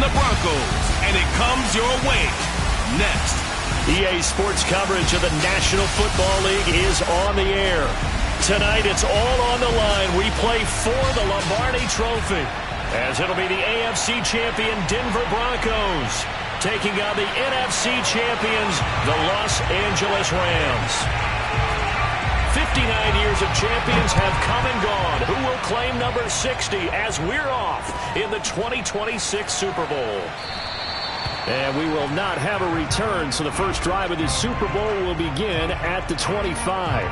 the Broncos, and it comes your way next. EA Sports coverage of the National Football League is on the air. Tonight, it's all on the line. We play for the Lombardi Trophy, as it'll be the AFC champion Denver Broncos taking on the NFC champions, the Los Angeles Rams. 59 years of champions have come and gone. Who will claim number 60 as we're off in the 2026 Super Bowl? And we will not have a return, so the first drive of this Super Bowl will begin at the 25.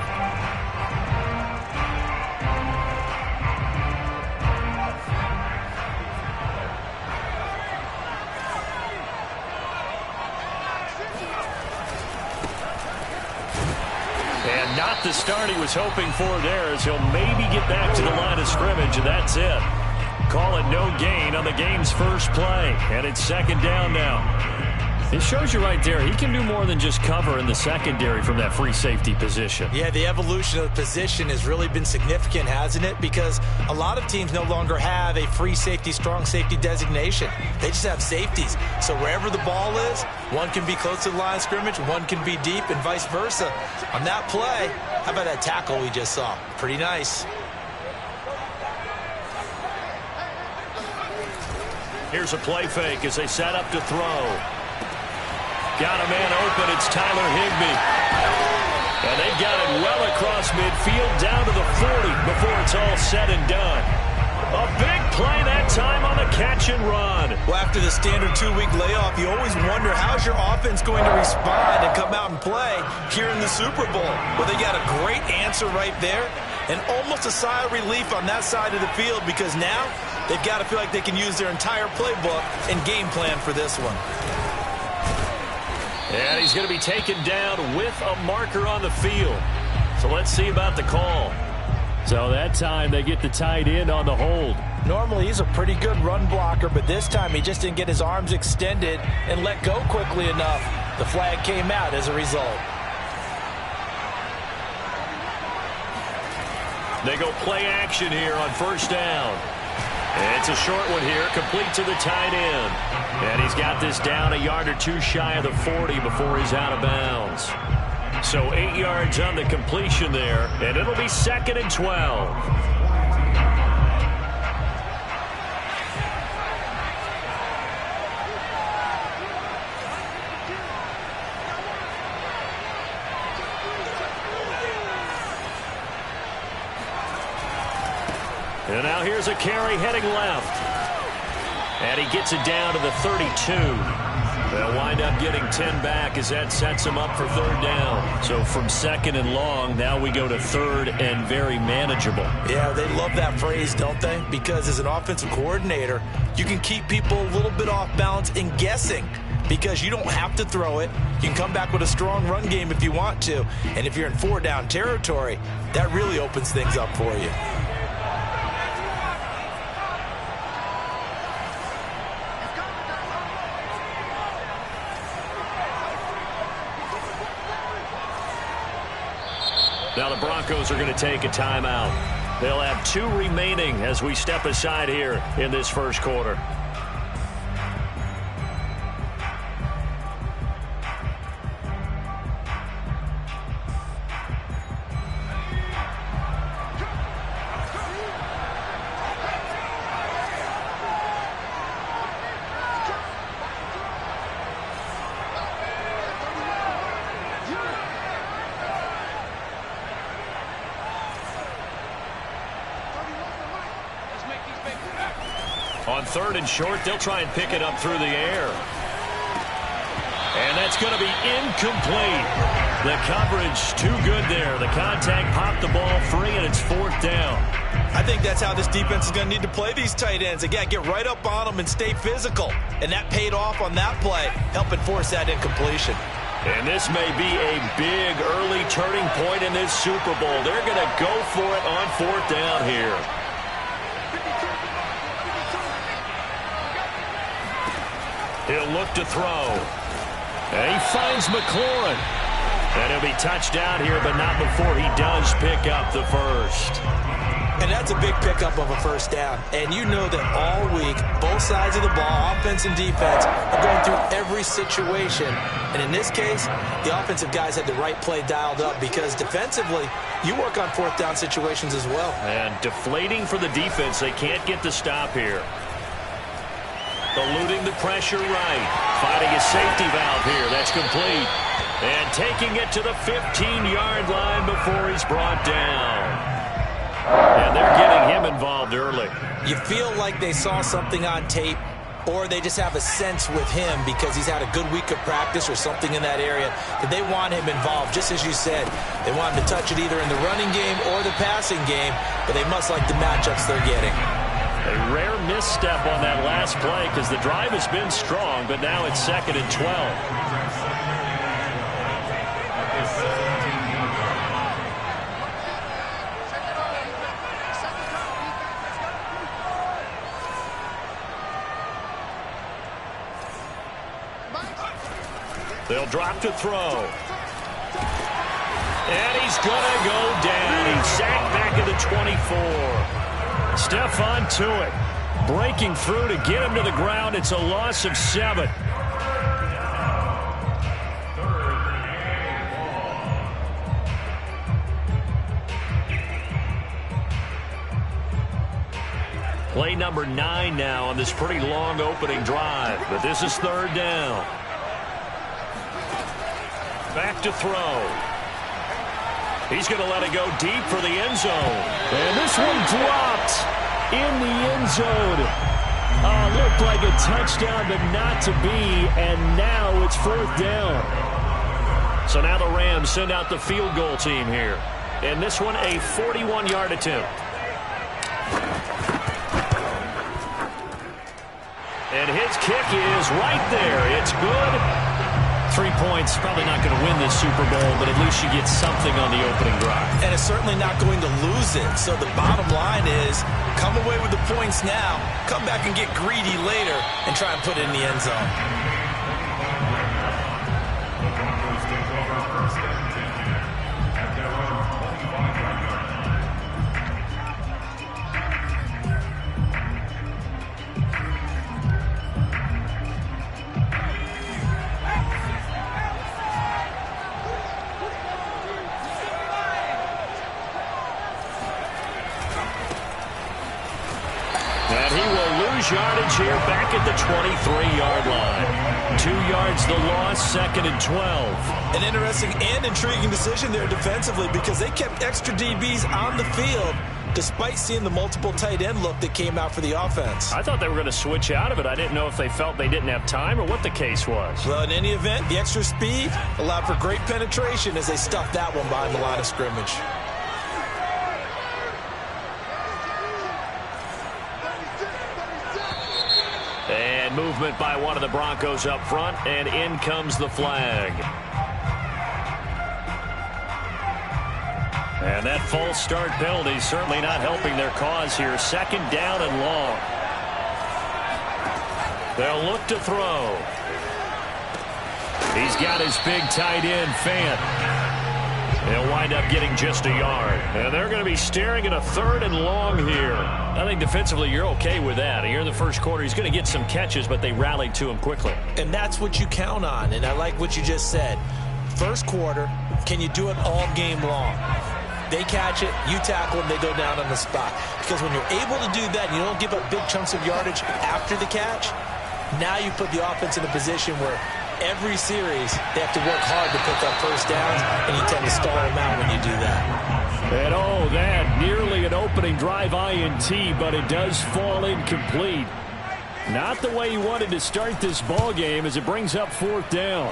And not the start he was hoping for there, as he'll maybe get back to the line of scrimmage, and that's it. Call it no gain on the game's first play, and it's second down now. It shows you right there, he can do more than just cover in the secondary from that free safety position. Yeah, the evolution of the position has really been significant, hasn't it? Because a lot of teams no longer have a free safety, strong safety designation. They just have safeties. So wherever the ball is, one can be close to the line of scrimmage, one can be deep, and vice versa. On that play, how about that tackle we just saw? Pretty nice. Here's a play fake as they set up to throw. Got a man open. It's Tyler Higbee. And they got it well across midfield down to the 40 before it's all said and done. A big play that time on the catch and run. Well, after the standard 2-week layoff, you always wonder how's your offense going to respond and come out and play here in the Super Bowl. Well, they got a great answer right there and almost a sigh of relief on that side of the field, because now they've got to feel like they can use their entire playbook and game plan for this one. And he's going to be taken down with a marker on the field. So let's see about the call. So that time they get the tight end on the hold. Normally he's a pretty good run blocker, but this time he just didn't get his arms extended and let go quickly enough. The flag came out as a result. They go play action here on first down. It's a short one here, complete to the tight end. And he's got this down a yard or two shy of the 40 before he's out of bounds. So 8 yards on the completion there, and it'll be second and 12. And now here's a carry heading left. And he gets it down to the 32. They'll wind up getting 10 back as that sets him up for third down. So from second and long, now we go to third and very manageable. Yeah, they love that phrase, don't they? Because as an offensive coordinator, you can keep people a little bit off balance and guessing, because you don't have to throw it. You can come back with a strong run game if you want to. And if you're in 4-down territory, that really opens things up for you. Now the Broncos are going to take a timeout. They'll have 2 remaining as we step aside here in this first quarter. On third and short, they'll try and pick it up through the air. And that's going to be incomplete. The coverage too good there. The contact popped the ball free, and it's fourth down. I think that's how this defense is going to need to play these tight ends. Again, get right up on them and stay physical. And that paid off on that play, helping force that incompletion. And this may be a big early turning point in this Super Bowl. They're going to go for it on fourth down here. He'll look to throw. And he finds McLaurin. And he'll be touched down here, but not before he does pick up the first. And that's a big pickup of a first down. And you know that all week, both sides of the ball, offense and defense, are going through every situation. And in this case, the offensive guys had the right play dialed up because defensively, you work on fourth down situations as well. And deflating for the defense. They can't get the stop here. Eluding the pressure right. Finding a safety valve here. That's complete. And taking it to the 15-yard line before he's brought down. And they're getting him involved early. You feel like they saw something on tape, or they just have a sense with him because he's had a good week of practice or something in that area that they want him involved. Just as you said, they want him to touch it either in the running game or the passing game, but they must like the matchups they're getting. A rare misstep on that last play because the drive has been strong, but now it's 2nd and 12. They'll drop to throw. And he's going to go down. He's sacked back at the 24. Stephon Tuitt breaking through to get him to the ground. It's a loss of 7. Play number 9 now on this pretty long opening drive. But this is 3rd down. Back to throw. He's going to let it go deep for the end zone. And this one dropped in the end zone. Looked like a touchdown, but not to be. And now it's 4th down. So now the Rams send out the field goal team here. And this one a 41-yard attempt. And his kick is right there. It's good. 3 points, probably not going to win this Super Bowl, but at least you get something on the opening drive. And it's certainly not going to lose it. So the bottom line is, come away with the points now, come back and get greedy later, and try and put it in the end zone. Yardage here back at the 23-yard line. 2 yards the loss, 2nd and 12. An interesting and intriguing decision there defensively because they kept extra DBs on the field despite seeing the multiple tight end look that came out for the offense. I thought they were going to switch out of it. I didn't know if they felt they didn't have time or what the case was. Well, in any event, the extra speed allowed for great penetration as they stuffed that one behind the line of scrimmage. And movement by one of the Broncos up front, and in comes the flag. And that false start penalty certainly not helping their cause here. 2nd down and long. They'll look to throw. He's got his big tight end, Fant. He'll wind up getting just a yard. And they're going to be staring at a 3rd and long here. I think defensively you're okay with that. Here in the first quarter, he's going to get some catches, but they rallied to him quickly. And that's what you count on. And I like what you just said. First quarter, can you do it all game long? They catch it, you tackle them, they go down on the spot. Because when you're able to do that, and you don't give up big chunks of yardage after the catch, now you put the offense in a position where every series they have to work hard to pick up first downs, and you tend to stall them out when you do that. And oh, that nearly an opening drive INT, but it does fall incomplete. Not the way he wanted to start this ball game as it brings up 4th down.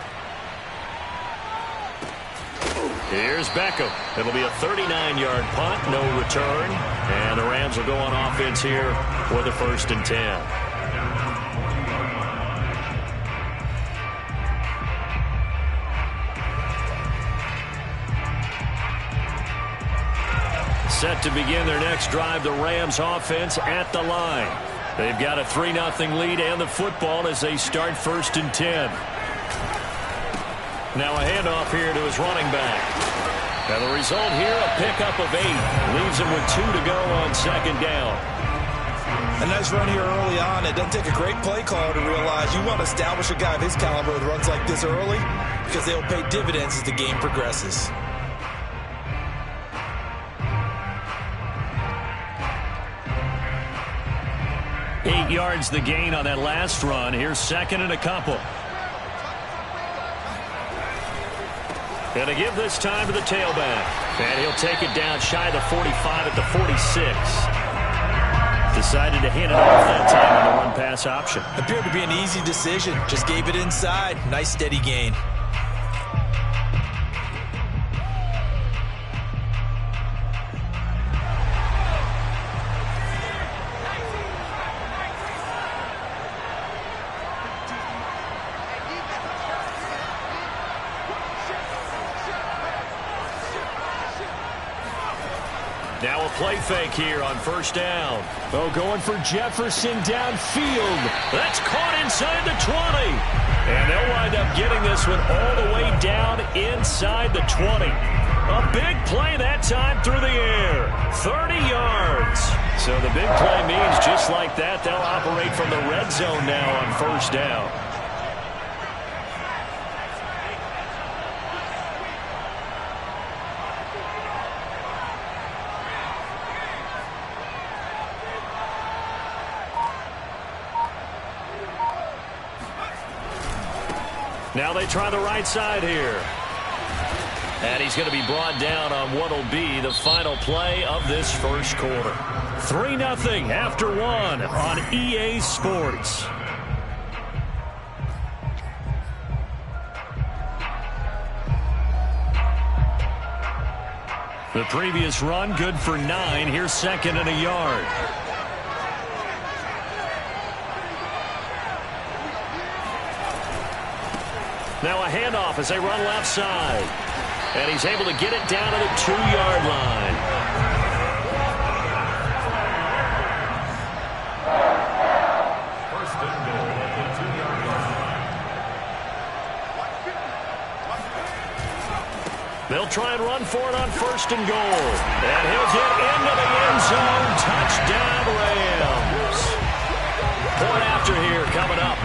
Here's Beckham. It'll be a 39-yard punt, no return. And the Rams will go on offense here with a 1st and 10. Set to begin their next drive, the Rams offense at the line. They've got a 3-0 lead and the football as they start 1st and 10. Now a handoff here to his running back. And the result here, a pickup of 8. Leaves him with 2 to go on second down. A nice run here early on. It doesn't take a great play caller to realize you want to establish a guy of his caliber with runs like this early because they'll pay dividends as the game progresses. Eight yards the gain on that last run. Here's second and a couple. Going to give this time to the tailback. And he'll take it down shy of the 45 at the 46. Decided to hand it off that time on the run-pass option. Appeared to be an easy decision. Just gave it inside. Nice steady gain. Now a play fake here on first down. Oh, going for Jefferson downfield. That's caught inside the 20. And they'll wind up getting this one all the way down inside the 20. A big play that time through the air. 30 yards. So the big play means just like that, they'll operate from the red zone now on first down. Now they try the right side here. And he's going to be brought down on what will be the final play of this first quarter. 3-0 after 1 on EA Sports. The previous run good for 9. Here's second and a yard. Now a handoff as they run left side. And he's able to get it down to the 2-yard line. First and goal at the 2-yard line. They'll try and run for it on first and goal. And he'll get into the end zone. Touchdown, Rams. Point after here coming up.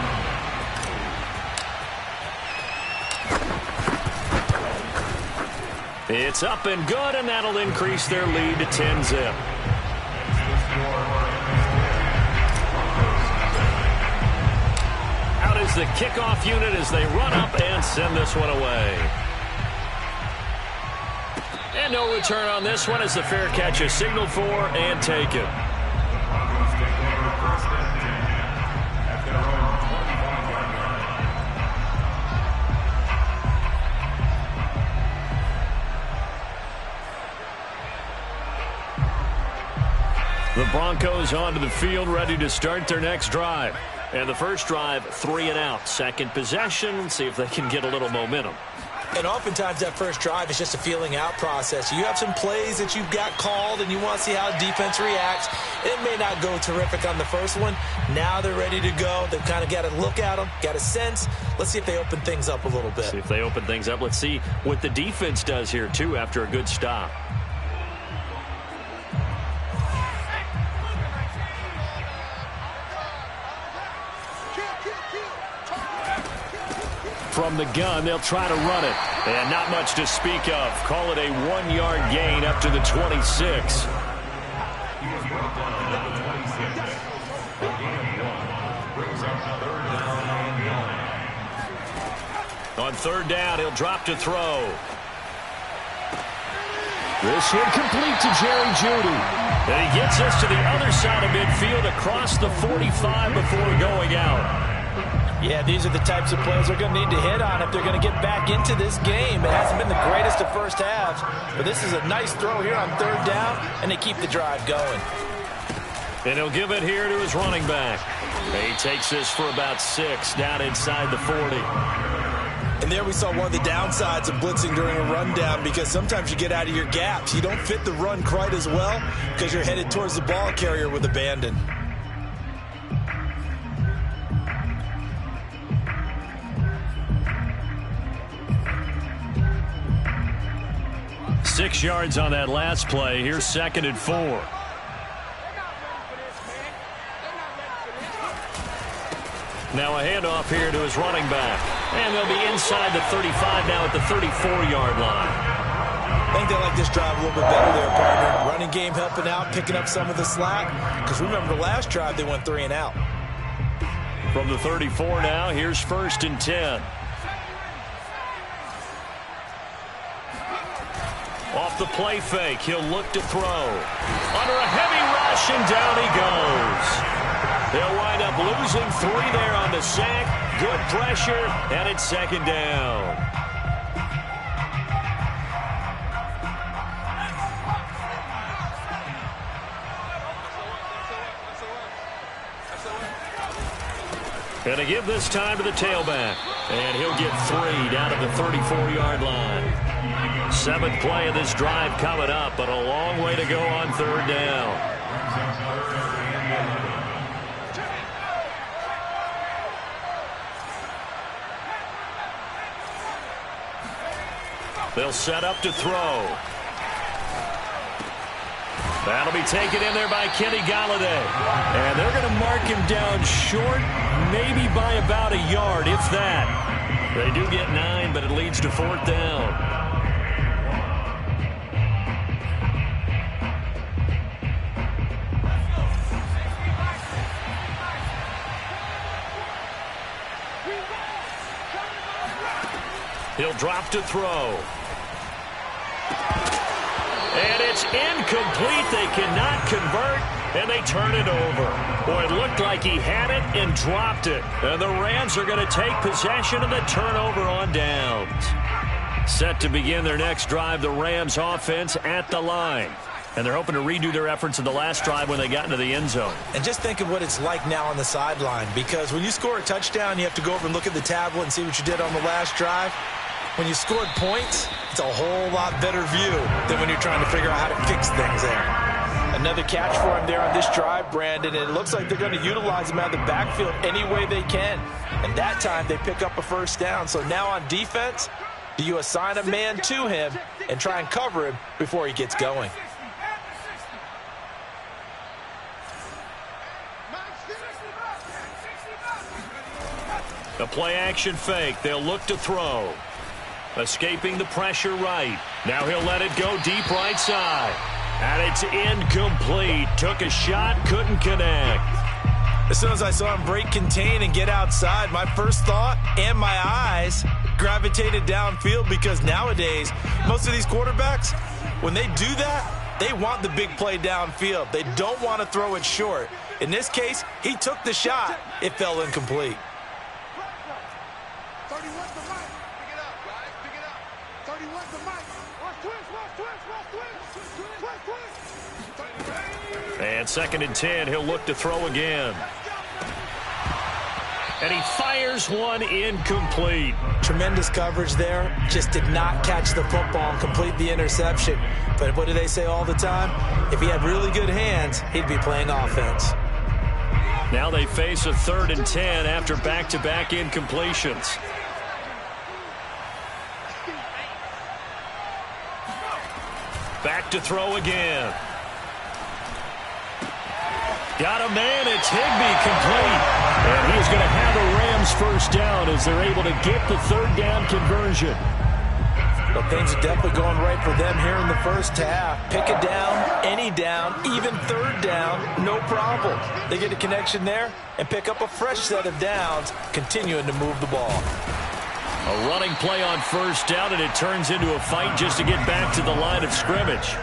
It's up and good, and that'll increase their lead to 10-zip. Out is the kickoff unit as they run up and send this one away. And no return on this one as the fair catch is signaled for and taken. The Broncos onto the field, ready to start their next drive. And the first drive, 3 and out. Second possession, see if they can get a little momentum. And oftentimes that first drive is just a feeling out process. You have some plays that you've got called and you want to see how defense reacts. It may not go terrific on the first one. Now they're ready to go. They've kind of got to look at them, got a sense. Let's see if they open things up a little bit. See if they open things up. Let's see what the defense does here, too, after a good stop. From the gun, they'll try to run it. And not much to speak of. Call it a 1-yard gain up to the 26. On third down, he'll drop to throw. This one complete to Jerry Jeudy. And he gets us to the other side of midfield across the 45 before going out. Yeah, these are the types of plays they're going to need to hit on if they're going to get back into this game. It hasn't been the greatest of first halves, but this is a nice throw here on third down, and they keep the drive going. And he'll give it here to his running back. He takes this for about 6 down inside the 40. And there we saw one of the downsides of blitzing during a rundown, because sometimes you get out of your gaps. You don't fit the run quite as well because you're headed towards the ball carrier with abandon. 6 yards on that last play. Here's 2nd and 4. Now a handoff here to his running back. And they'll be inside the 35 now at the 34-yard line. I think they like this drive a little bit better there, partner. Running game helping out, picking up some of the slack. Because remember, the last drive they went 3 and out. From the 34 now, here's 1st and 10. Off the play fake, he'll look to throw. Under a heavy rush, and down he goes. They'll wind up losing 3 there on the sack. Good pressure, and it's 2nd down. And to give this time to the tailback. And he'll get 3 down at the 34-yard line. 7th play of this drive coming up, but a long way to go on 3rd down. They'll set up to throw. That'll be taken in there by Kenny Golladay. And they're going to mark him down short, maybe by about a yard, if that. They do get 9, but it leads to 4th down. He'll drop to throw. And it's incomplete. They cannot convert, and they turn it over. Boy, it looked like he had it and dropped it. And the Rams are going to take possession of the turnover on downs. Set to begin their next drive, the Rams offense at the line. And they're hoping to redo their efforts in the last drive when they got into the end zone. And just think of what it's like now on the sideline, because when you score a touchdown, you have to go over and look at the tablet and see what you did on the last drive. When you scored points, it's a whole lot better view than when you're trying to figure out how to fix things there. Another catch for him there on this drive, Brandon. And it looks like they're going to utilize him out of the backfield any way they can. And that time they pick up a 1st down. So now on defense, do you assign a man to him and try and cover him before he gets going? The play action fake. They'll look to throw. Escaping the pressure right. Now he'll let it go deep right side. And it's incomplete. Took a shot, couldn't connect. As soon as I saw him break contain and get outside, my first thought and my eyes gravitated downfield, because nowadays, most of these quarterbacks, when they do that, they want the big play downfield. They don't want to throw it short. In this case, he took the shot. It fell incomplete. And 2nd and 10, he'll look to throw again. And he fires one incomplete. Tremendous coverage there. Just did not catch the football and complete the interception. But what do they say all the time? If he had really good hands, he'd be playing offense. Now they face a 3rd and 10 after back-to-back incompletions. Back to throw again. Got a man, it's Higbee, complete. And he's going to have a Rams 1st down as they're able to get the 3rd down conversion. But things are definitely going right for them here in the first half. Pick a down, any down, even 3rd down, no problem. They get a connection there and pick up a fresh set of downs, continuing to move the ball. A running play on 1st down, and it turns into a fight just to get back to the line of scrimmage.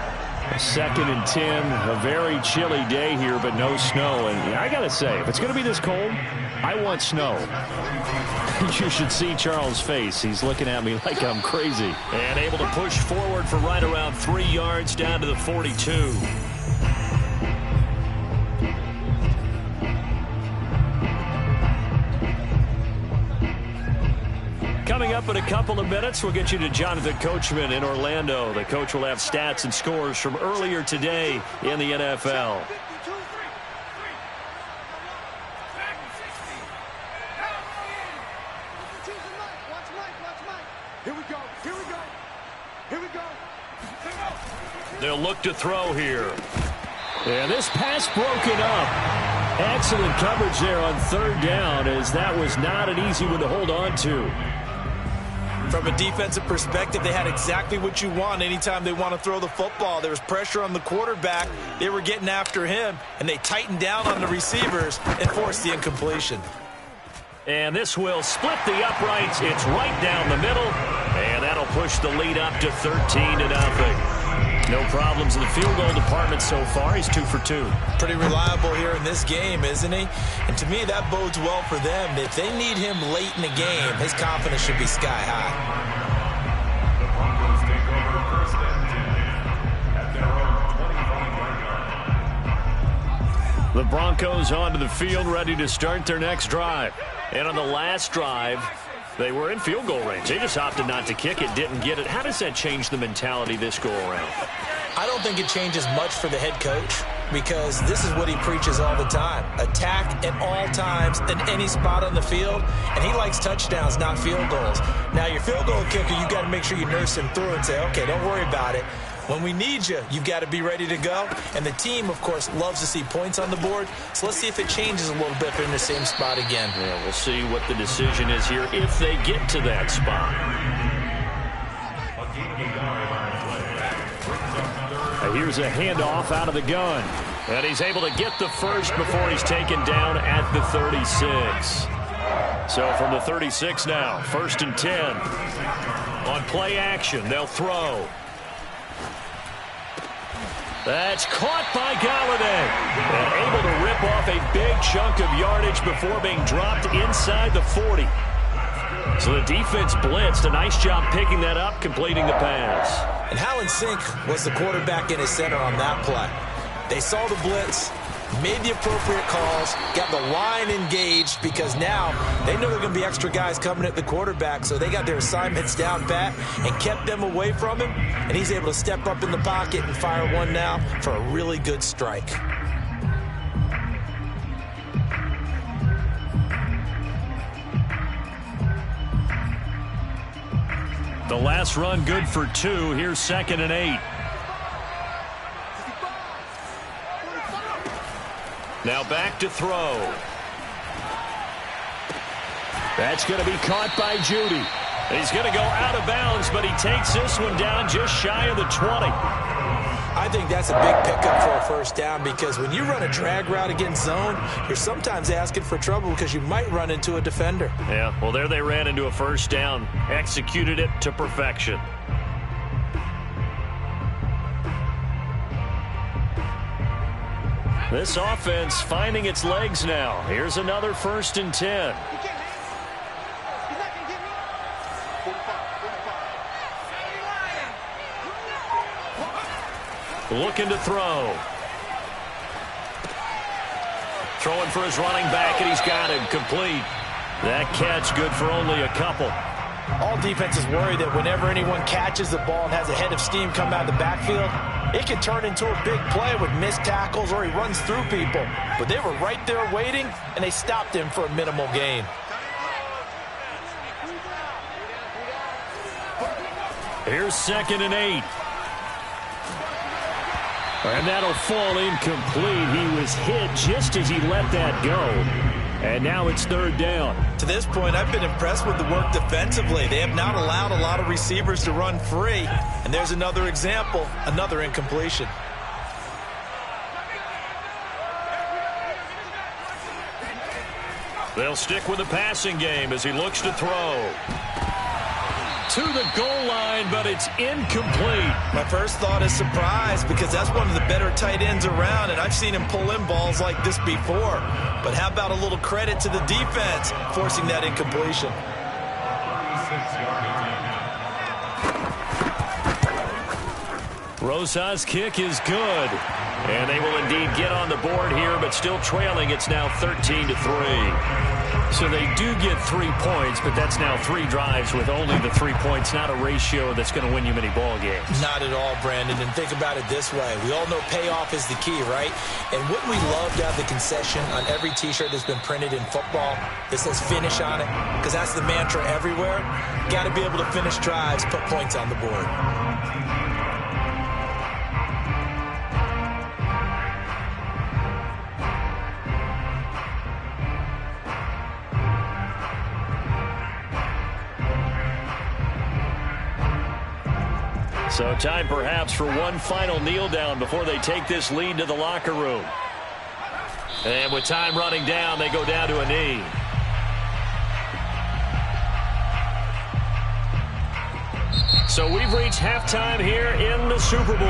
2nd and 10, a very chilly day here, but no snow. And I got to say, if it's going to be this cold, I want snow. You should see Charles' face. He's looking at me like I'm crazy. And able to push forward for right around 3 yards down to the 42. Coming up in a couple of minutes, we'll get you to Jonathan Coachman in Orlando. The coach will have stats and scores from earlier today in the NFL. Here we go. Here we go. Here we go. They'll look to throw here. And this pass broken up. Excellent coverage there on third down, as that was not an easy one to hold on to. From a defensive perspective, they had exactly what you want anytime they want to throw the football. There was pressure on the quarterback. They were getting after him, and they tightened down on the receivers and forced the incompletion. And this will split the uprights. It's right down the middle, and that'll push the lead up to 13-0. No problems in the field goal department so far. He's 2 for 2. Pretty reliable here in this game, isn't he? And to me, that bodes well for them. If they need him late in the game, his confidence should be sky high. The Broncos take over 1st and 10 at their own 20-yard line. The Broncos onto the field, ready to start their next drive. And on the last drive, they were in field goal range. They just opted not to kick it, didn't get it. How does that change the mentality this go-around? I don't think it changes much for the head coach, because this is what he preaches all the time. Attack at all times in any spot on the field, and he likes touchdowns, not field goals. Now, your field goal kicker, you've got to make sure you nurse him through and say, okay, don't worry about it. When we need you, you've got to be ready to go. And the team, of course, loves to see points on the board. So let's see if it changes a little bit if they're in the same spot again. Yeah, we'll see what the decision is here if they get to that spot. Here's a handoff out of the gun. And he's able to get the first before he's taken down at the 36. So from the 36 now, 1st and 10. On play action, they'll throw. That's caught by Golladay. And able to rip off a big chunk of yardage before being dropped inside the 40. So the defense blitzed. A nice job picking that up, completing the pass. And Hallen Sink was the quarterback in his center on that play. They saw the blitz, made the appropriate calls, got the line engaged, because now they know there are going to be extra guys coming at the quarterback, so they got their assignments down pat and kept them away from him, and he's able to step up in the pocket and fire one now for a really good strike. The last run good for 2. Here's 2nd and 8. Now back to throw. That's going to be caught by Judy. He's going to go out of bounds, but he takes this one down just shy of the 20. I think that's a big pickup for a first down, because when you run a drag route against zone, you're sometimes asking for trouble because you might run into a defender. Yeah, well, there they ran into a first down. Executed it to perfection. This offense finding its legs now. Here's another 1st and 10. Looking to throw. Throwing for his running back, and he's got him complete. That catch good for only a couple. All defenses worry that whenever anyone catches the ball and has a head of steam come out of the backfield, it can turn into a big play with missed tackles or he runs through people. But they were right there waiting, and they stopped him for a minimal gain. Here's 2nd and 8. And that'll fall incomplete. He was hit just as he let that go. And now it's 3rd down. To this point, I've been impressed with the work defensively. They have not allowed a lot of receivers to run free. And there's another example, another incompletion. They'll stick with the passing game as he looks to throw. To the goal line, but it's incomplete. My first thought is surprise, because that's one of the better tight ends around, and I've seen him pull in balls like this before. But how about a little credit to the defense forcing that incompletion? 36-yard attempt. Rosa's kick is good. And they will indeed get on the board here, but still trailing. It's now 13-3. So they do get 3 points, but that's now 3 drives with only the 3 points, not a ratio that's going to win you many ball games. Not at all, Brandon. And think about it this way. We all know payoff is the key, right? And wouldn't we love to have the concession on every T-shirt that's been printed in football that says finish on it? Because that's the mantra everywhere. Got to be able to finish drives, put points on the board. So time perhaps for one final kneel down before they take this lead to the locker room. And with time running down, they go down to a knee. So we've reached halftime here in the Super Bowl.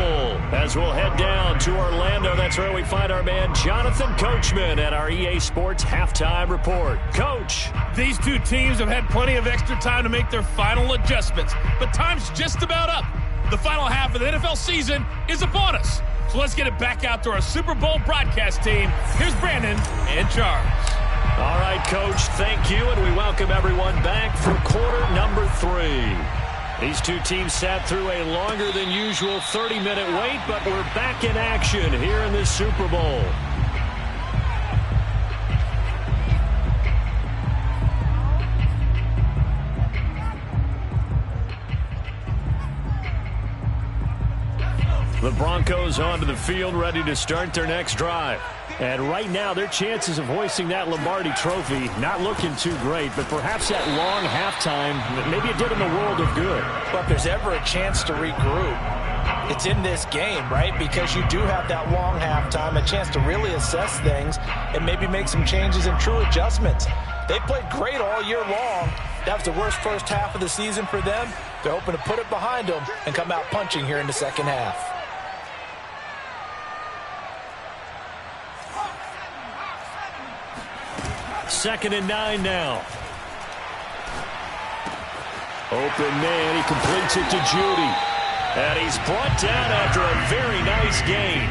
As we'll head down to Orlando, that's where we find our man Jonathan Coachman at our EA Sports Halftime Report. Coach. These two teams have had plenty of extra time to make their final adjustments, but time's just about up. The final half of the NFL season is upon us. So let's get it back out to our Super Bowl broadcast team. Here's Brandon and Charles. All right, Coach, thank you, and we welcome everyone back for quarter number 3. These two teams sat through a longer than usual 30-minute wait, but we're back in action here in this Super Bowl. The Broncos onto the field, ready to start their next drive. And right now, their chances of hoisting that Lombardi trophy not looking too great, but perhaps that long halftime, maybe it did them a world of good. Well, if there's ever a chance to regroup, it's in this game, right? Because you do have that long halftime, a chance to really assess things and maybe make some changes and true adjustments. They played great all year long. That was the worst first half of the season for them. They're hoping to put it behind them and come out punching here in the second half. Second and 9 now. Open man, he completes it to Judy. And he's brought down after a very nice gain.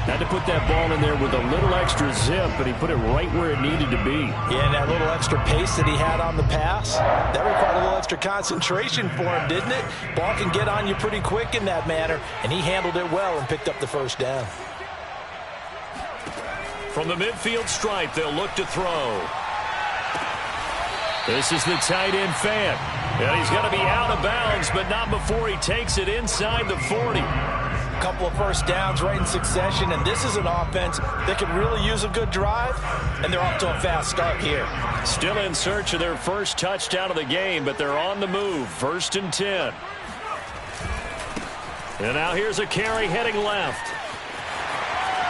Had to put that ball in there with a little extra zip, but he put it right where it needed to be. Yeah, and that little extra pace that he had on the pass, that required a little extra concentration for him, didn't it? Ball can get on you pretty quick in that manner, and he handled it well and picked up the first down. From the midfield stripe, they'll look to throw. This is the tight end fan. And he's going to be out of bounds, but not before he takes it inside the 40. A couple of first downs right in succession, and this is an offense that could really use a good drive, and they're off to a fast start here. Still in search of their first touchdown of the game, but they're on the move. 1st and 10. And now here's a carry heading left.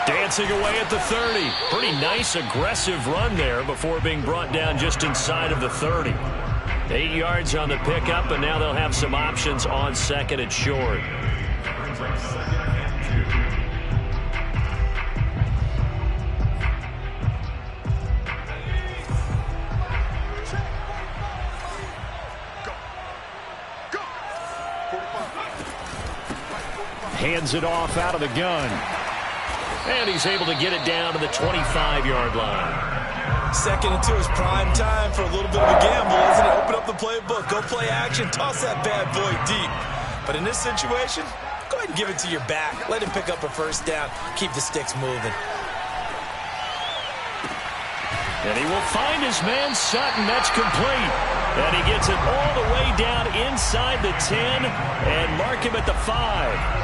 Dancing away at the 30. Pretty nice, aggressive run there before being brought down just inside of the 30. 8 yards on the pickup, and now they'll have some options on second and short. Hands it off out of the gun. And he's able to get it down to the 25-yard line. 2nd and 2 is prime time for a little bit of a gamble, isn't it? Open up the playbook, go play action, toss that bad boy deep. But in this situation, go ahead and give it to your back. Let him pick up a first down. Keep the sticks moving. And he will find his man Sutton. That's complete. And he gets it all the way down inside the 10 and mark him at the 5.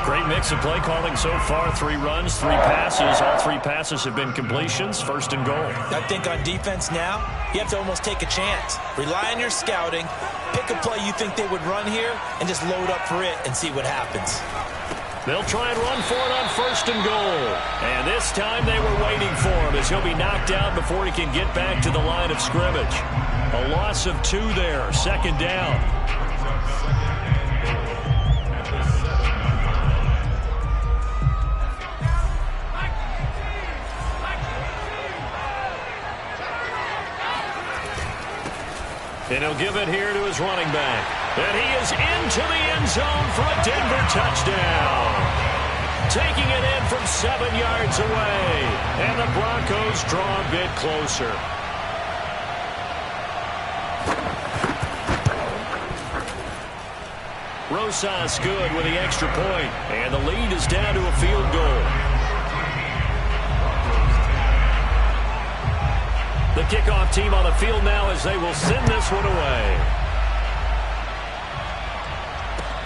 Great mix of play calling so far. 3 runs, 3 passes. All 3 passes have been completions. 1st and goal. I think on defense now, you have to almost take a chance. Rely on your scouting. Pick a play you think they would run here and just load up for it and see what happens. They'll try and run for it on 1st and goal. And this time they were waiting for him as he'll be knocked out before he can get back to the line of scrimmage. A loss of 2 there. 2nd down. And he'll give it here to his running back. And he is into the end zone for a Denver touchdown. Taking it in from 7 yards away. And the Broncos draw a bit closer. Rosas good with the extra point. And the lead is down to a field goal. The kickoff team on the field now as they will send this one away.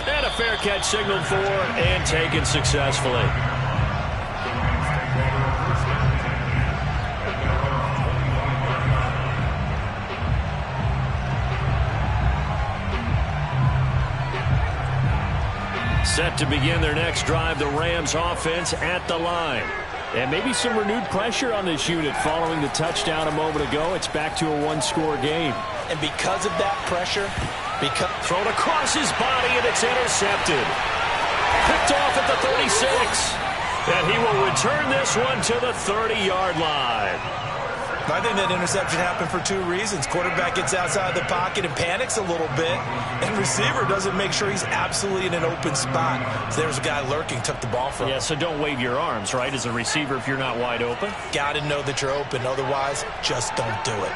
And a fair catch signaled for and taken successfully. Set to begin their next drive, the Rams offense at the line. And maybe some renewed pressure on this unit following the touchdown a moment ago. It's back to a one-score game. And because of that pressure, thrown across his body, and it's intercepted. Picked off at the 36. And he will return this one to the 30-yard line. I think that interception happened for two reasons. Quarterback gets outside the pocket and panics a little bit, and receiver doesn't make sure he's absolutely in an open spot. So there's a guy lurking, took the ball from him. Yeah, so don't wave your arms, right, as a receiver if you're not wide open. Got to know that you're open. Otherwise, just don't do it.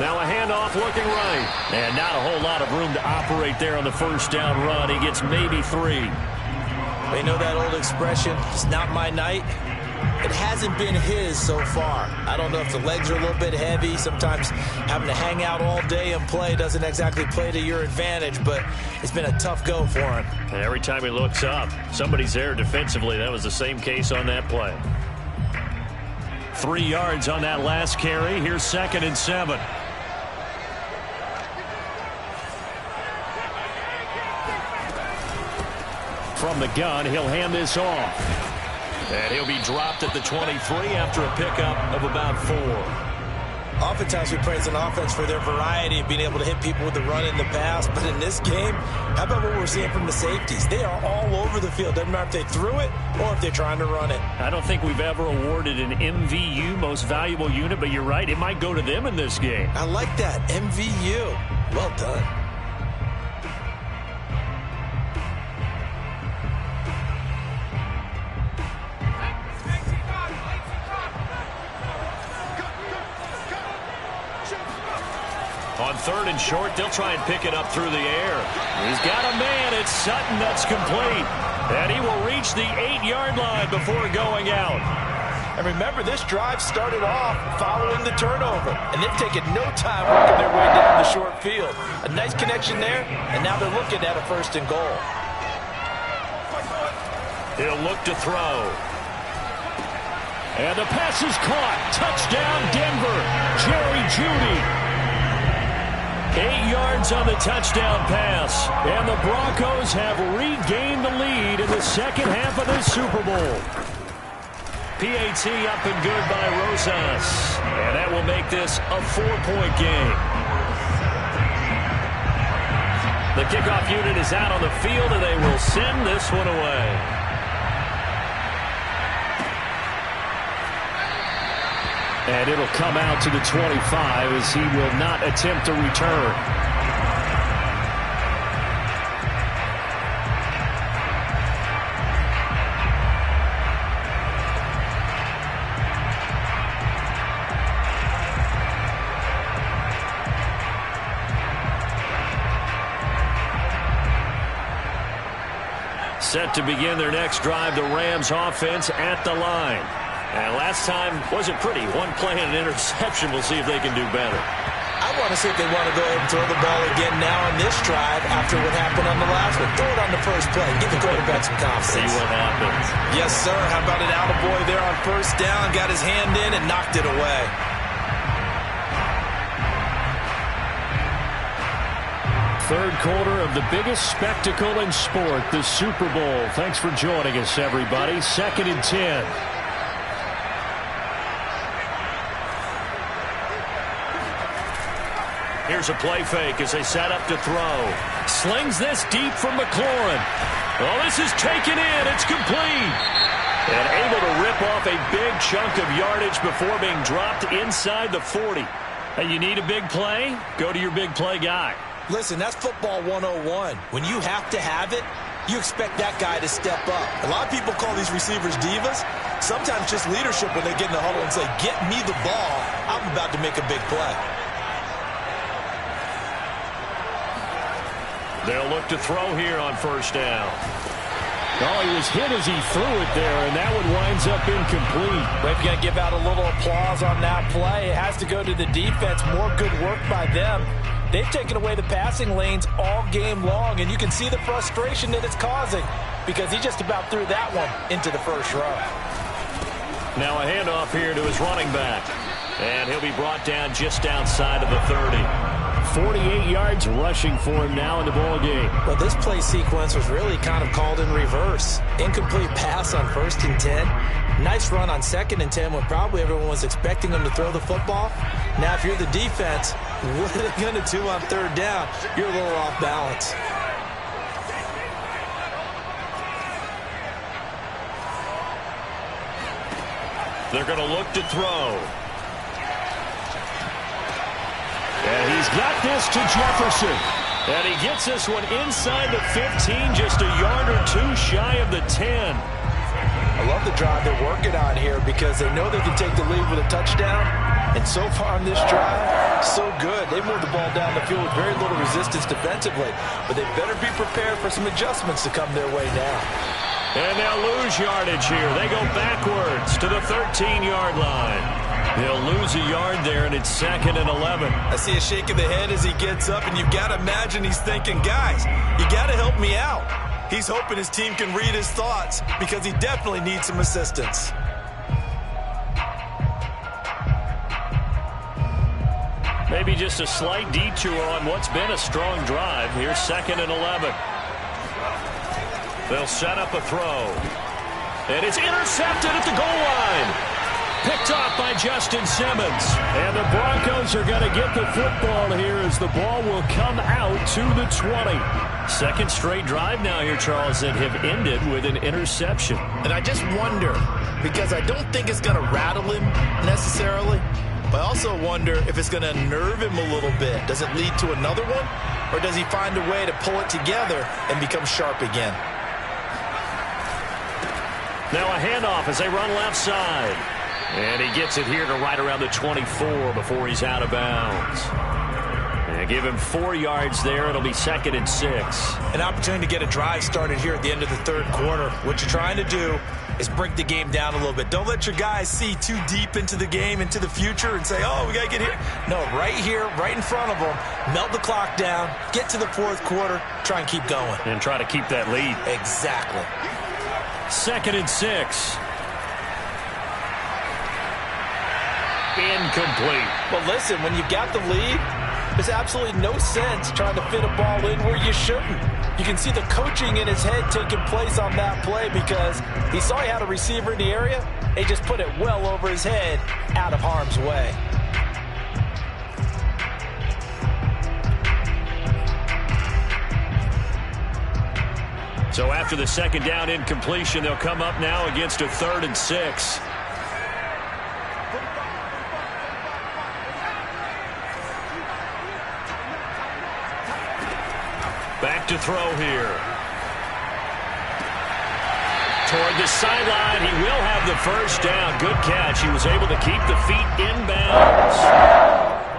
Now a handoff looking right. And not a whole lot of room to operate there on the first down run. He gets maybe 3. They know that old expression, it's not my night. It hasn't been his so far. I don't know if the legs are a little bit heavy. Sometimes having to hang out all day and play doesn't exactly play to your advantage, but it's been a tough go for him. And every time he looks up, somebody's there defensively. That was the same case on that play. 3 yards on that last carry. Here's 2nd and 7. From the gun, he'll hand this off. And he'll be dropped at the 23 after a pickup of about 4. Oftentimes we praise an offense for their variety of being able to hit people with the run in the pass. But in this game, how about what we're seeing from the safeties? They are all over the field. Doesn't matter if they threw it or if they're trying to run it. I don't think we've ever awarded an MVU, most valuable unit, but you're right. It might go to them in this game. I like that. MVU. Well done. On 3rd and short, they'll try and pick it up through the air. He's got a man. It's Sutton that's complete. And he will reach the 8-yard line before going out. And remember, this drive started off following the turnover. And they've taken no time working their way down the short field. A nice connection there, and now they're looking at a 1st and goal. He'll look to throw. And the pass is caught. Touchdown, Denver. Jerry Jeudy. 8 yards on the touchdown pass. And the Broncos have regained the lead in the second half of the Super Bowl. PAT up and good by Rosas. And that will make this a 4-point game. The kickoff unit is out on the field, and they will send this one away. And it'll come out to the 25 as he will not attempt to return. Set to begin their next drive, the Rams offense at the line. And last time wasn't pretty. One play and an interception. We'll see if they can do better. I want to see if they want to go ahead and throw the ball again now on this drive after what happened on the last one. Throw it on the first play. Give the quarterback some confidence. See what happens. Yes, sir. How about an attaboy there on 1st down? Got his hand in and knocked it away. Third quarter of the biggest spectacle in sport, the Super Bowl. Thanks for joining us, everybody. 2nd and 10. Here's a play fake as they set up to throw. Slings this deep from McLaurin. Oh, this is taken in. It's complete. And able to rip off a big chunk of yardage before being dropped inside the 40. Hey, you need a big play? Go to your big play guy. Listen, that's football 101. When you have to have it, you expect that guy to step up. A lot of people call these receivers divas. Sometimes just leadership when they get in the huddle and say, get me the ball. I'm about to make a big play. They'll look to throw here on 1st down. Oh, he was hit as he threw it there, and that one winds up incomplete. But if you're going to give out a little applause on that play, it has to go to the defense. More good work by them. They've taken away the passing lanes all game long, and you can see the frustration that it's causing because he just about threw that one into the first row. Now a handoff here to his running back. And he'll be brought down just outside of the 30. 48 yards rushing for him now in the ball game. Well, this play sequence was really kind of called in reverse. Incomplete pass on 1st and 10. Nice run on 2nd and 10 when probably everyone was expecting him to throw the football. Now, if you're the defense, what are they going to do on 3rd down? You're a little off balance. They're going to look to throw. And he's got this to Jefferson. And he gets this one inside the 15, just a yard or two shy of the 10. I love the drive they're working on here because they know they can take the lead with a touchdown. And so far on this drive, so good. They moved the ball down the field with very little resistance defensively. But they better be prepared for some adjustments to come their way now. And they'll lose yardage here. They go backwards to the 13-yard line. They'll lose a yard there, and it's 2nd and 11. I see a shake of the head as he gets up, and you've got to imagine he's thinking, guys, you got to help me out. He's hoping his team can read his thoughts because he definitely needs some assistance. Maybe just a slight detour on what's been a strong drive. Here's 2nd and 11. They'll set up a throw. And it's intercepted at the goal line. Picked off by Justin Simmons. And the Broncos are going to get the football here as the ball will come out to the 20. Second straight drive now here, Charles, that have ended with an interception. And I just wonder, because I don't think it's going to rattle him necessarily, but I also wonder if it's going to unnerve him a little bit. Does it lead to another one? Or does he find a way to pull it together and become sharp again? Now a handoff as they run left side. And he gets it here to right around the 24 before he's out of bounds. And give him 4 yards there. It'll be 2nd and 6. An opportunity to get a drive started here at the end of the 3rd quarter. What you're trying to do is break the game down a little bit. Don't let your guys see too deep into the game, into the future, and say, oh, we got to get here. No, right here, right in front of them, melt the clock down, get to the 4th quarter, try and keep going. And try to keep that lead. Exactly. 2nd and 6. Incomplete. Well, listen, when you've got the lead, there's absolutely no sense trying to fit a ball in where you shouldn't. You can see the coaching in his head taking place on that play because he saw he had a receiver in the area. He just put it well over his head, out of harm's way. So after the 2nd down incompletion, they'll come up now against a 3rd and 6. Back to throw here. Toward the sideline, he will have the 1st down. Good catch. He was able to keep the feet inbounds.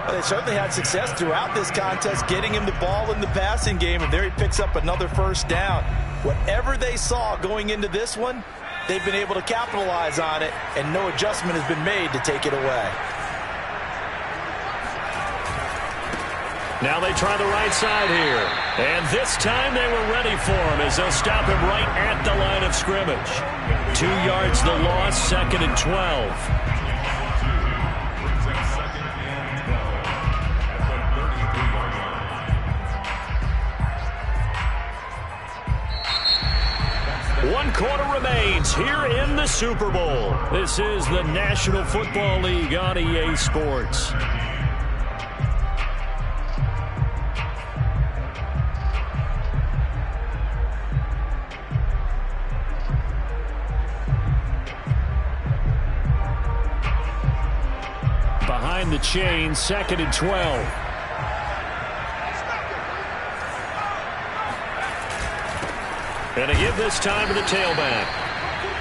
Well, they certainly had success throughout this contest, getting him the ball in the passing game, and there he picks up another 1st down. Whatever they saw going into this one, they've been able to capitalize on it, and no adjustment has been made to take it away. Now they try the right side here. And this time they were ready for him as they'll stop him right at the line of scrimmage. 2 yards the loss, 2nd and 12. One quarter remains here in the Super Bowl. This is the National Football League on EA Sports. Behind the chain, 2nd and 12. And a give this time to the tailback.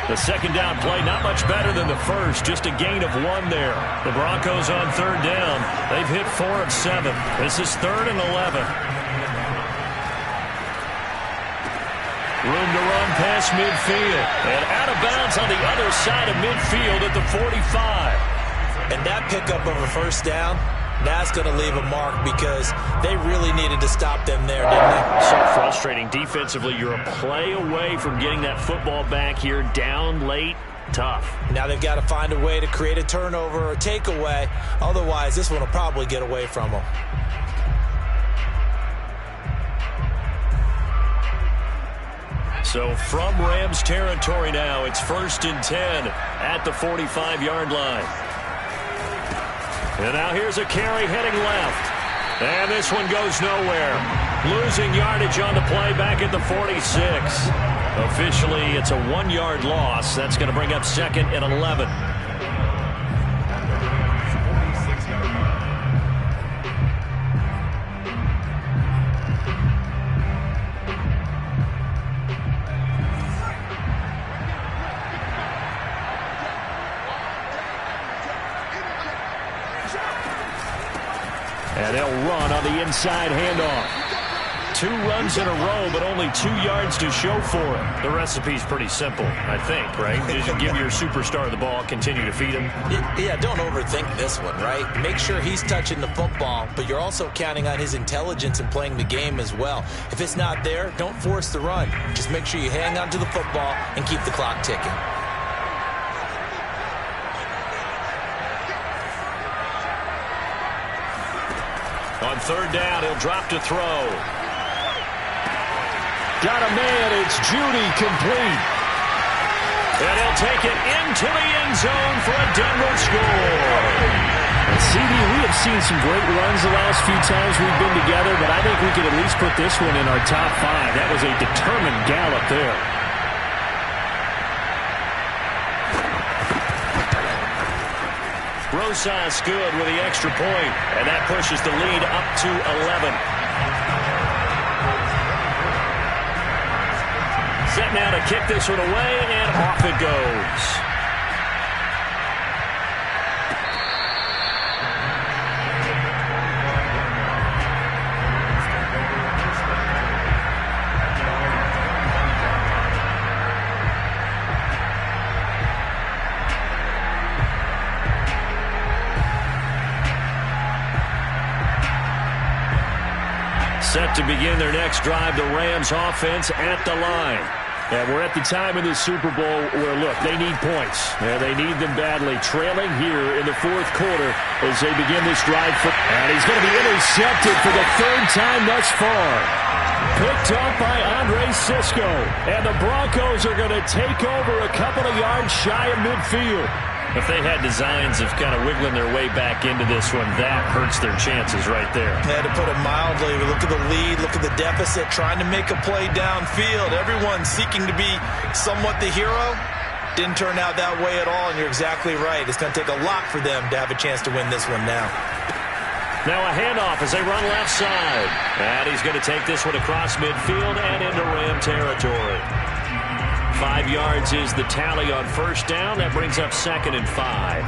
The 2nd down play, not much better than the first, just a gain of 1 there. The Broncos on 3rd down. They've hit 4 of 7. This is 3rd and 11. Room to run past midfield. And out of bounds on the other side of midfield at the 45. And that pickup of a 1st down, that's going to leave a mark because they really needed to stop them there, didn't they? So frustrating. Defensively, you're a play away from getting that football back here down late. Tough. Now they've got to find a way to create a turnover or takeaway. Otherwise, this one will probably get away from them. So from Rams territory now, it's 1st and 10 at the 45-yard line. And now here's a carry heading left. And this one goes nowhere. Losing yardage on the play back at the 46. Officially, it's a 1-yard loss. That's going to bring up 2nd and 11. And they'll run on the inside handoff. 2 runs in a row, but only 2 yards to show for it. The recipe's pretty simple, I think, right? Just give your superstar the ball, continue to feed him. Yeah, don't overthink this one, right? Make sure he's touching the football, but you're also counting on his intelligence in playing the game as well. If it's not there, don't force the run. Just make sure you hang on to the football and keep the clock ticking. On 3rd down, he'll drop to throw. Got a man, it's Judy, complete. And he'll take it into the end zone for a Denver score. CD, we have seen some great runs the last few times we've been together, but I think we could at least put this one in our top 5. That was a determined gallop there. Rosas good with the extra point, and that pushes the lead up to 11. Set now to kick this one away, and off it goes. Set to begin their next drive, the Rams offense at the line. And we're at the time in this Super Bowl where, look, they need points. And they need them badly. Trailing here in the 4th quarter as they begin this drive. And he's going to be intercepted for the 3rd time thus far. Picked up by Andre Cisco. And the Broncos are going to take over a couple of yards shy of midfield. If they had designs of kind of wiggling their way back into this one, that hurts their chances right there. Yeah, to put it mildly, look at the lead, look at the deficit, trying to make a play downfield. Everyone seeking to be somewhat the hero. Didn't turn out that way at all, and you're exactly right. It's going to take a lot for them to have a chance to win this one now. Now a handoff as they run left side. And he's going to take this one across midfield and into Ram territory. 5 yards is the tally on 1st down. That brings up 2nd and 5.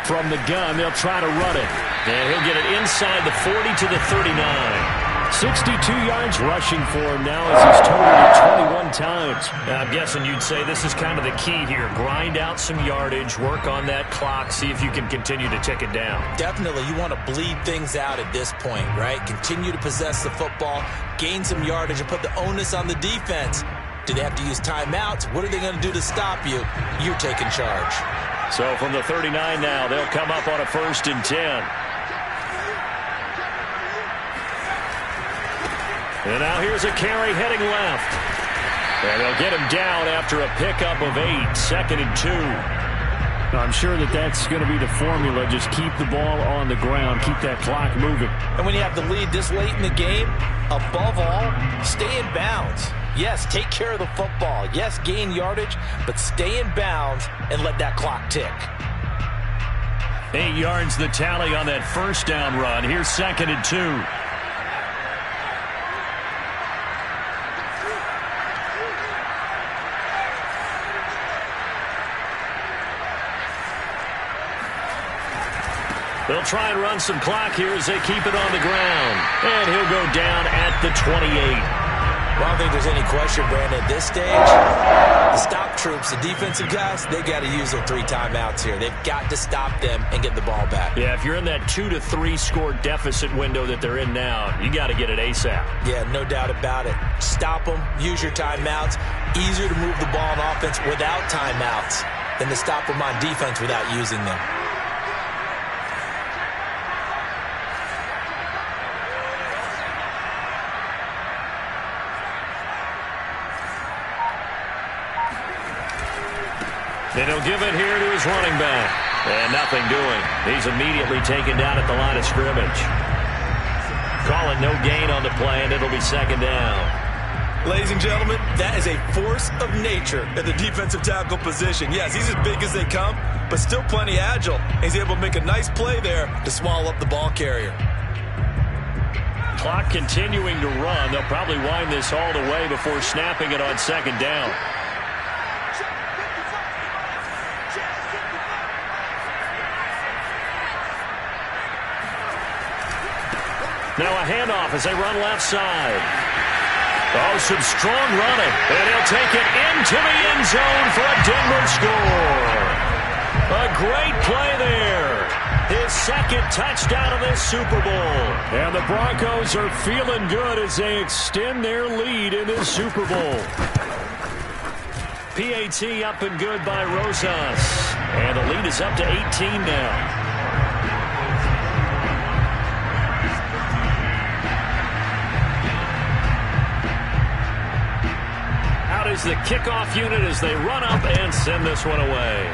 From the gun, they'll try to run it. And he'll get it inside the 40 to the 39. 62 yards rushing for him now as he's totaled it 21 times. I'm guessing you'd say this is kind of the key here. Grind out some yardage, work on that clock, see if you can continue to tick it down. Definitely, you want to bleed things out at this point, right? Continue to possess the football, gain some yardage, and put the onus on the defense. Do they have to use timeouts? What are they going to do to stop you? You're taking charge. So from the 39 now, they'll come up on a 1st and 10. And now here's a carry heading left. And they'll get him down after a pickup of 8, 2nd and 2. I'm sure that's going to be the formula. Just keep the ball on the ground. Keep that clock moving. And when you have the lead this late in the game, above all, stay in bounds. Yes, take care of the football. Yes, gain yardage, but stay in bounds and let that clock tick. 8 yards the tally on that 1st down run. Here's 2nd and 2. They'll try and run some clock here as they keep it on the ground. And he'll go down at the 28. Well, think there's any question, Brandon, at this stage, the stop troops, the defensive guys, they've got to use their 3 timeouts here. They've got to stop them and get the ball back. Yeah, if you're in that 2 to 3 score deficit window that they're in now, you got to get it ASAP. Yeah, no doubt about it. Stop them, use your timeouts. Easier to move the ball on offense without timeouts than to stop them on defense without using them. Then he'll give it here to his running back. And nothing doing. He's immediately taken down at the line of scrimmage. Calling no gain on the play, and it'll be second down. Ladies and gentlemen, that is a force of nature at the defensive tackle position. Yes, he's as big as they come, but still plenty agile. He's able to make a nice play there to swallow up the ball carrier. Clock continuing to run. They'll probably wind this all the way before snapping it on second down. Now a handoff as they run left side. Oh, some strong running. And he'll take it into the end zone for a Denver score. A great play there. His second touchdown of this Super Bowl. And the Broncos are feeling good as they extend their lead in this Super Bowl. PAT up and good by Rosas. And the lead is up to 18 now. Is the kickoff unit as they run up and send this one away.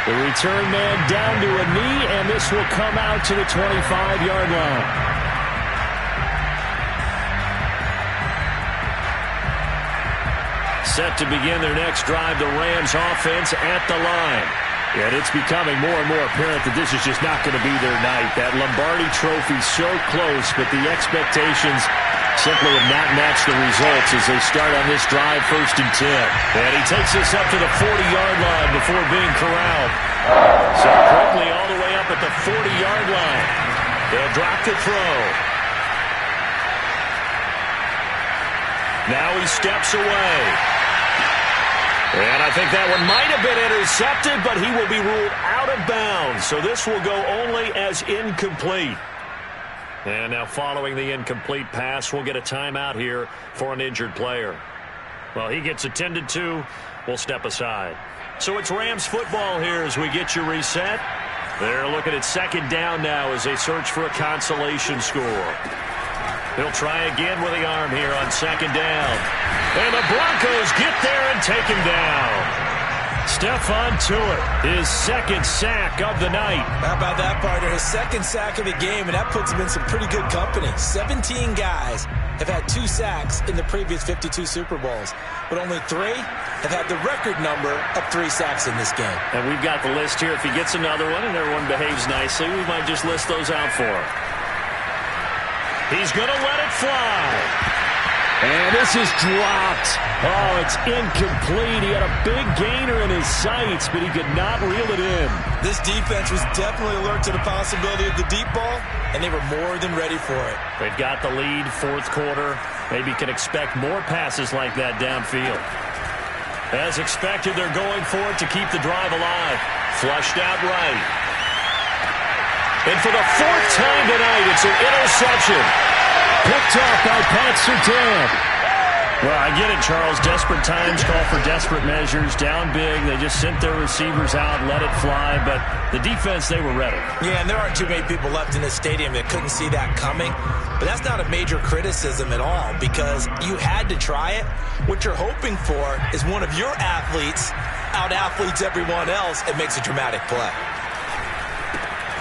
The return man down to a knee, and this will come out to the 25-yard line. Set to begin their next drive, the Rams offense at the line. And it's becoming more and more apparent that this is just not going to be their night. That Lombardi Trophy so close, but the expectations simply have not matched the results as they start on this drive, 1st and 10. And he takes this up to the 40-yard line before being corralled. So quickly all the way up at the 40-yard line. They'll drop the throw. Now he steps away. And I think that one might have been intercepted, but he will be ruled out of bounds. So this will go only as incomplete. And now following the incomplete pass, we'll get a timeout here for an injured player. Well, he gets attended to. We'll step aside. So it's Rams football here as we get you reset. They're looking at second down now as they search for a consolation score. He'll try again with the arm here on second down. And the Broncos get there and take him down. Stephon Tuitt, his second sack of the night. How about that, partner? His second sack of the game, and that puts him in some pretty good company. 17 guys have had 2 sacks in the previous 52 Super Bowls, but only 3 have had the record number of 3 sacks in this game. And we've got the list here. If he gets another one and everyone behaves nicely, we might just list those out for him. He's going to let it fly. And this is dropped. Oh, it's incomplete. He had a big gainer in his sights, but he could not reel it in. This defense was definitely alert to the possibility of the deep ball, and they were more than ready for it. They've got the lead, 4th quarter. Maybe can expect more passes like that downfield. As expected, they're going for it to keep the drive alive. Flushed out right. And for the 4th time tonight, it's an interception. Picked off by Pat Surtain. Well, I get it, Charles. Desperate times call for desperate measures. Down big. They just sent their receivers out, let it fly. But the defense, they were ready. Yeah, and there aren't too many people left in this stadium that couldn't see that coming. But that's not a major criticism at all because you had to try it. What you're hoping for is one of your athletes out-athletes everyone else and makes a dramatic play.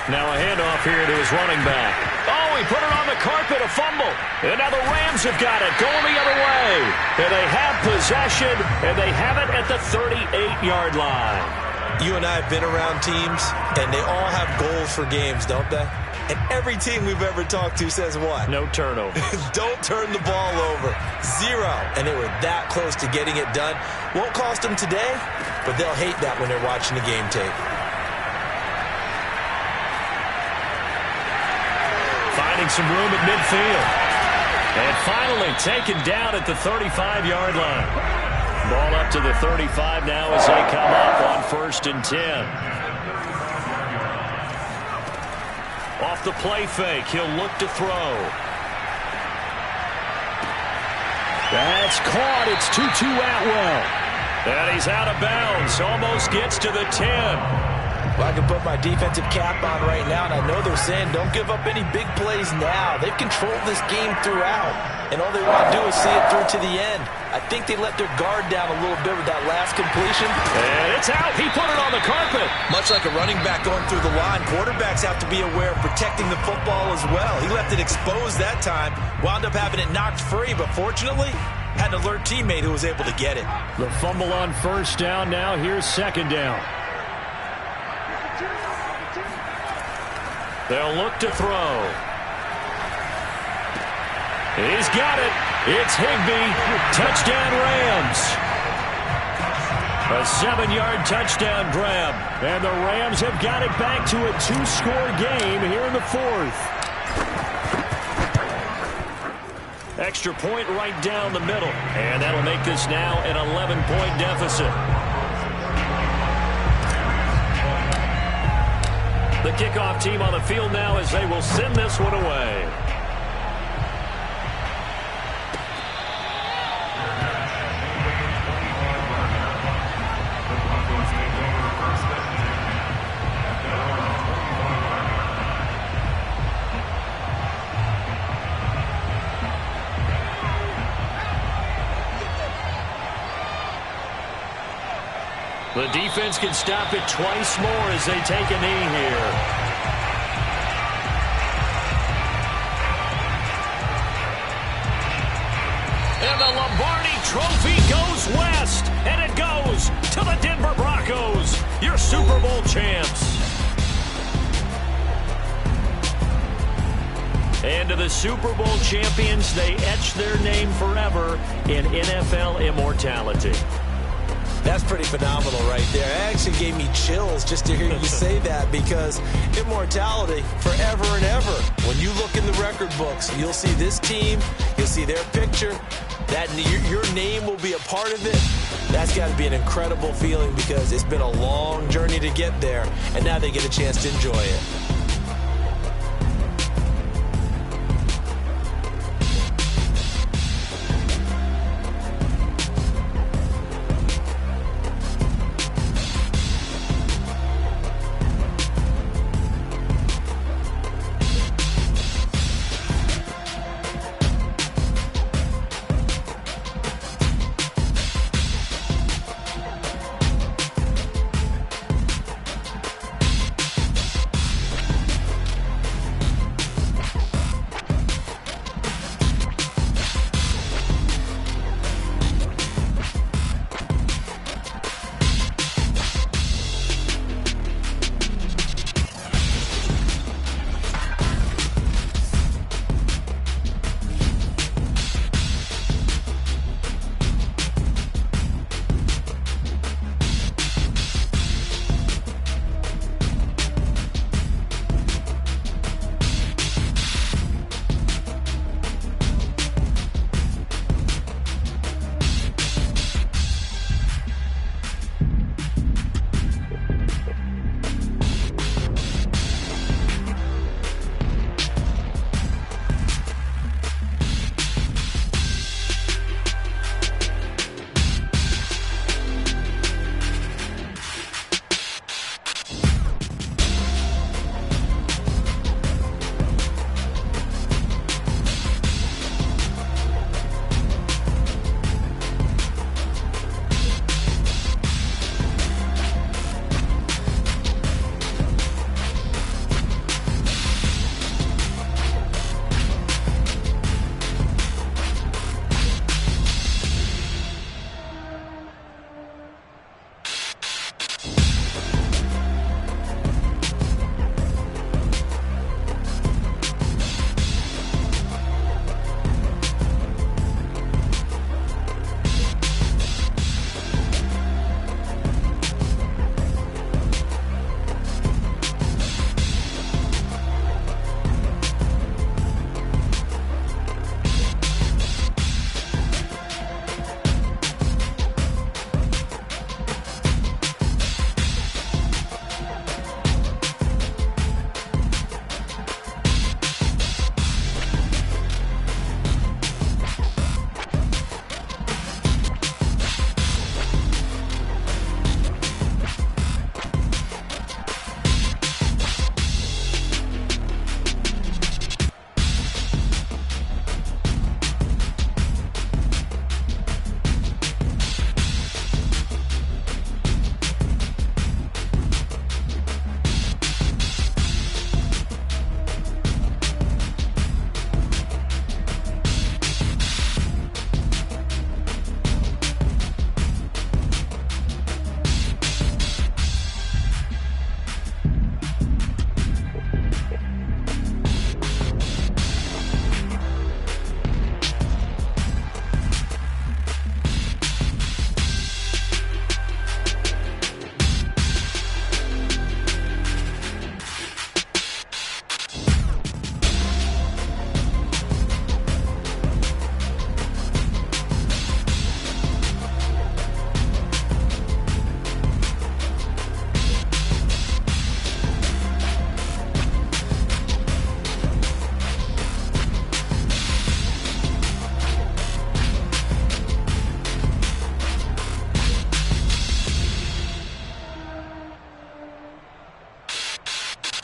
Now a handoff here to his running back. Oh, he put it on the carpet, a fumble. And now the Rams have got it, going the other way. And they have possession, and they have it at the 38-yard line. You and I have been around teams, and they all have goals for games, don't they? And every team we've ever talked to says what? No turnover. Don't turn the ball over. 0. And they were that close to getting it done. Won't cost them today, but they'll hate that when they're watching the game tape. finding some room at midfield. And finally taken down at the 35-yard line. Ball up to the 35 now as they come up on 1st and 10. Off the play fake, he'll look to throw. That's caught. It's Tutu Atwell. And he's out of bounds. Almost gets to the 10. Well, I can put my defensive cap on right now, and I know they're saying don't give up any big plays now. They've controlled this game throughout, and all they want to do is see it through to the end. I think they let their guard down a little bit with that last completion. And it's out. He put it on the carpet. Much like a running back going through the line, quarterbacks have to be aware of protecting the football as well. He left it exposed that time, wound up having it knocked free, but fortunately, had an alert teammate who was able to get it. The fumble on 1st down. Now here's 2nd down. They'll look to throw. He's got it. It's Higbee. Touchdown Rams. A 7-yard touchdown grab. And the Rams have got it back to a 2-score game here in the 4th. Extra point right down the middle. And that'll make this now an 11-point deficit. The kickoff team on the field now as they will send this one away. The defense can stop it twice more as they take a knee here. And the Lombardi Trophy goes west, and it goes to the Denver Broncos, your Super Bowl champs. And to the Super Bowl champions, they etch their name forever in NFL immortality. That's pretty phenomenal right there. It actually gave me chills just to hear you say that, because immortality forever and ever. When you look in the record books, you'll see this team, you'll see their picture, that your name will be a part of it. That's got to be an incredible feeling, because it's been a long journey to get there, and now they get a chance to enjoy it.